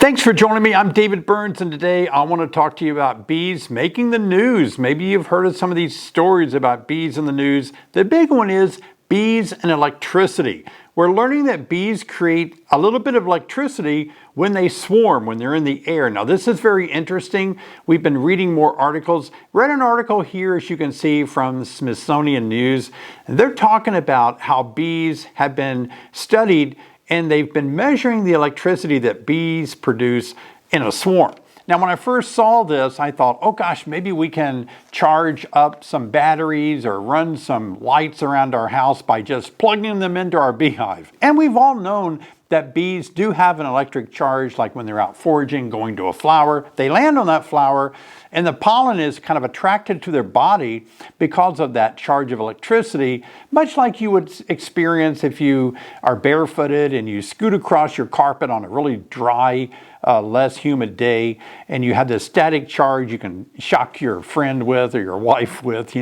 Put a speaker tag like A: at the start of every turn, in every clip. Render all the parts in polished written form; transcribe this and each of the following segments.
A: Thanks for joining me. I'm David Burns, and today I want to talk to you about bees making the news. Maybe you've heard of some of these stories about bees in the news. The big one is bees and electricity. We're learning that bees create a little bit of electricity when they swarm, when they're in the air. Now, this is very interesting. We've been reading more articles. Read an article here, as you can see, from Smithsonian News. And they're talking about how bees have been studied and they've been measuring the electricity that bees produce in a swarm. Now, when I first saw this, I thought, oh gosh, maybe we can charge up some batteries or run some lights around our house by just plugging them into our beehive. And we've all known that bees do have an electric charge, like when they're out foraging, going to a flower. They land on that flower, and the pollen is kind of attracted to their body because of that charge of electricity, much like you would experience if you are barefooted and you scoot across your carpet on a really dry, less humid day, and you have this static charge you can shock your friend with or your wife with,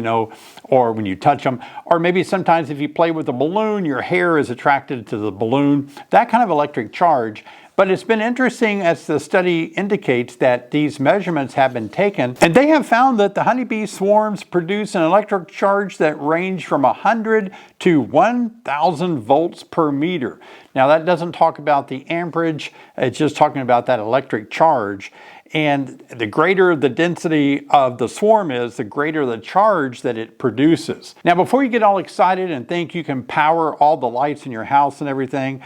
A: or when you touch them. Or maybe sometimes if you play with a balloon, your hair is attracted to the balloon. That kind of electric charge. But it's been interesting, as the study indicates, that these measurements have been taken, and they have found that the honeybee swarms produce an electric charge that range from 100 to 1,000 volts per meter. Now, that doesn't talk about the amperage, it's just talking about that electric charge. And the greater the density of the swarm is, the greater the charge that it produces. Now, before you get all excited and think you can power all the lights in your house and everything,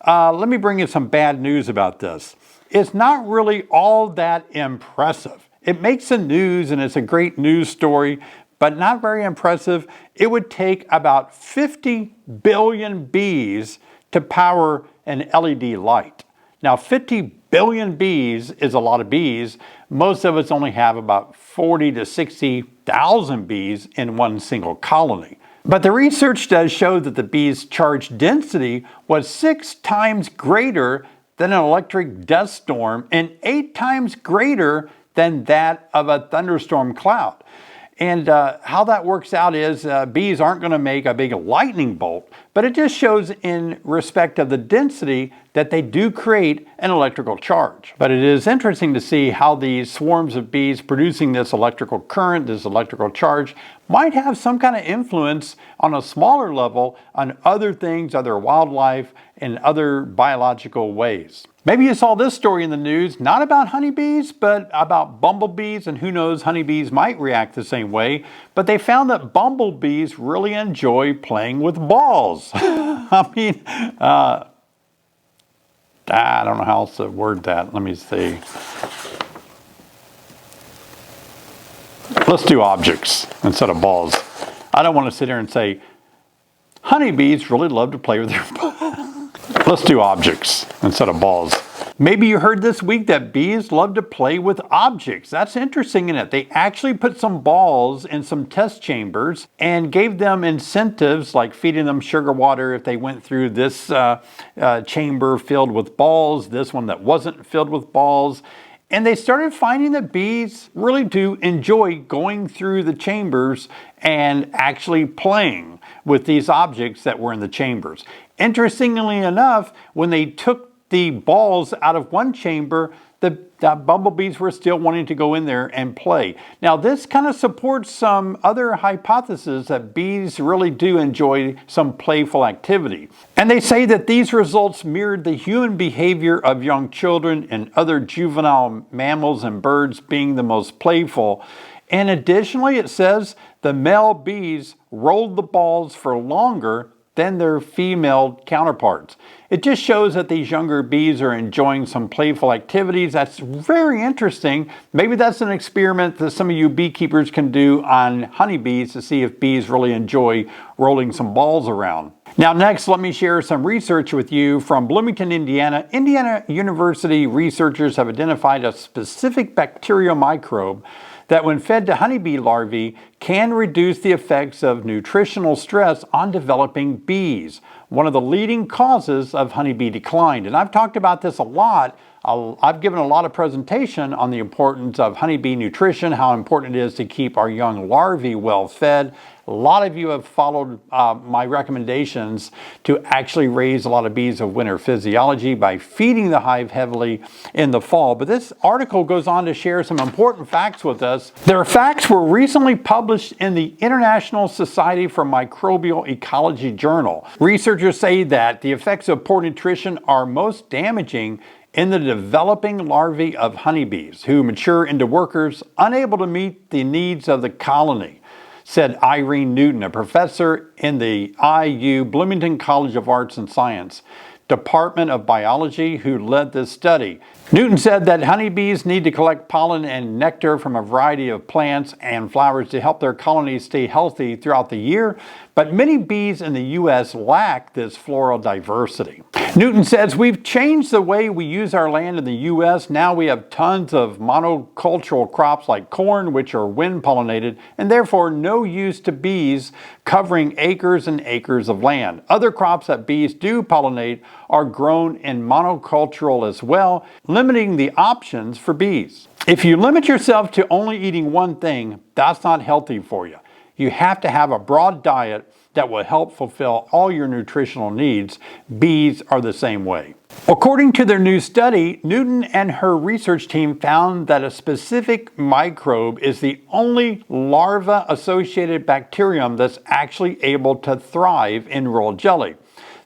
A: let me bring you some bad news about this. It's not really all that impressive. It makes the news and it's a great news story, but not very impressive. It would take about 50 billion bees to power an LED light. Now, 50 billion bees is a lot of bees. Most of us only have about 40 to 60,000 bees in one single colony. But the research does show that the bees' charge density was 6 times greater than an electric dust storm and 8 times greater than that of a thunderstorm cloud. And how that works out is bees aren't going to make a big lightning bolt, but it just shows in respect of the density that they do create an electrical charge. But it is interesting to see how these swarms of bees producing this electrical current, this electrical charge, might have some kind of influence on a smaller level on other things, other wildlife, and other biological ways. Maybe you saw this story in the news, not about honeybees, but about bumblebees, and who knows, honeybees might react the same way, but they found that bumblebees really enjoy playing with balls. I mean, I don't know how else to word that. Let me see. Let's do objects instead of balls. I don't want to sit here and say, honeybees really love to play with their balls. Let's do objects instead of balls. Maybe you heard this week that bees love to play with objects. That's interesting, isn't it? They actually put some balls in some test chambers and gave them incentives like feeding them sugar water if they went through this chamber filled with balls, this one that wasn't filled with balls. And they started finding that bees really do enjoy going through the chambers and actually playing with these objects that were in the chambers. Interestingly enough, when they took the balls out of one chamber, the bumblebees were still wanting to go in there and play. Now, this kind of supports some other hypotheses that bees really do enjoy some playful activity. And they say that these results mirrored the human behavior of young children and other juvenile mammals and birds being the most playful. And additionally, it says the male bees rolled the balls for longer than their female counterparts. It just shows that these younger bees are enjoying some playful activities. That's very interesting. Maybe that's an experiment that some of you beekeepers can do on honeybees to see if bees really enjoy rolling some balls around. Now, next, let me share some research with you from Bloomington, Indiana. Indiana University researchers have identified a specific bacterial microbe that when fed to honeybee larvae can reduce the effects of nutritional stress on developing bees, one of the leading causes of honeybee decline. And I've talked about this a lot I've given a lot of presentation on the importance of honeybee nutrition, how important it is to keep our young larvae well fed. A lot of you have followed my recommendations to actually raise a lot of bees of winter physiology by feeding the hive heavily in the fall. But this article goes on to share some important facts with us. Their facts were recently published in the International Society for Microbial Ecology journal. Researchers say that the effects of poor nutrition are most damaging in the developing larvae of honeybees who mature into workers unable to meet the needs of the colony, said Irene Newton, a professor in the IU Bloomington College of Arts and Science Department of Biology, who led this study. Newton said that honeybees need to collect pollen and nectar from a variety of plants and flowers to help their colonies stay healthy throughout the year, but many bees in the U.S. lack this floral diversity. Newton says, we've changed the way we use our land in the U.S. Now we have tons of monocultural crops like corn, which are wind pollinated, and therefore no use to bees covering acres and acres of land. Other crops that bees do pollinate are grown in monocultural as well, limiting the options for bees. If you limit yourself to only eating one thing, that's not healthy for you. You have to have a broad diet that will help fulfill all your nutritional needs. Bees are the same way. According to their new study, Newton and her research team found that a specific microbe is the only larva-associated bacterium that's actually able to thrive in royal jelly.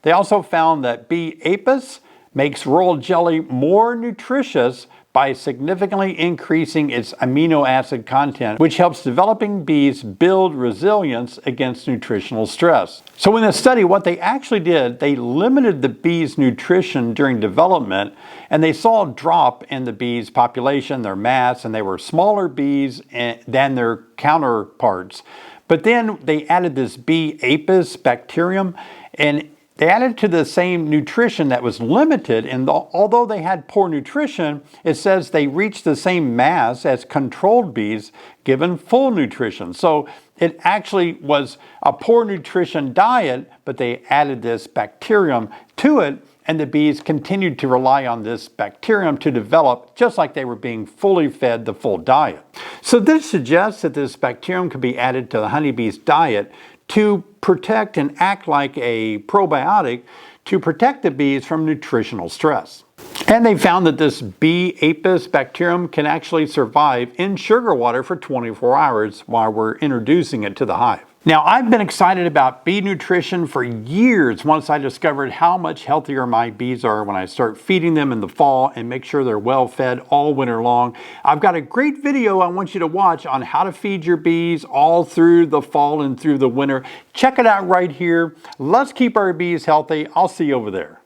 A: They also found that B. apis makes royal jelly more nutritious by significantly increasing its amino acid content, which helps developing bees build resilience against nutritional stress. So in the study, what they actually did, they limited the bees' nutrition during development, and they saw a drop in the bees' population, their mass, and they were smaller bees than their counterparts. But then they added this B. apis bacterium, and they added to the same nutrition that was limited, and although they had poor nutrition, it says they reached the same mass as controlled bees given full nutrition. So it actually was a poor nutrition diet, but they added this bacterium to it, and the bees continued to rely on this bacterium to develop just like they were being fully fed the full diet. So this suggests that this bacterium could be added to the honeybee's diet to protect and act like a probiotic to protect the bees from nutritional stress. And they found that this B. apis bacterium can actually survive in sugar water for 24 hours while we're introducing it to the hive. Now, I've been excited about bee nutrition for years once I discovered how much healthier my bees are when I start feeding them in the fall and make sure they're well fed all winter long. I've got a great video I want you to watch on how to feed your bees all through the fall and through the winter. Check it out right here. Let's keep our bees healthy. I'll see you over there.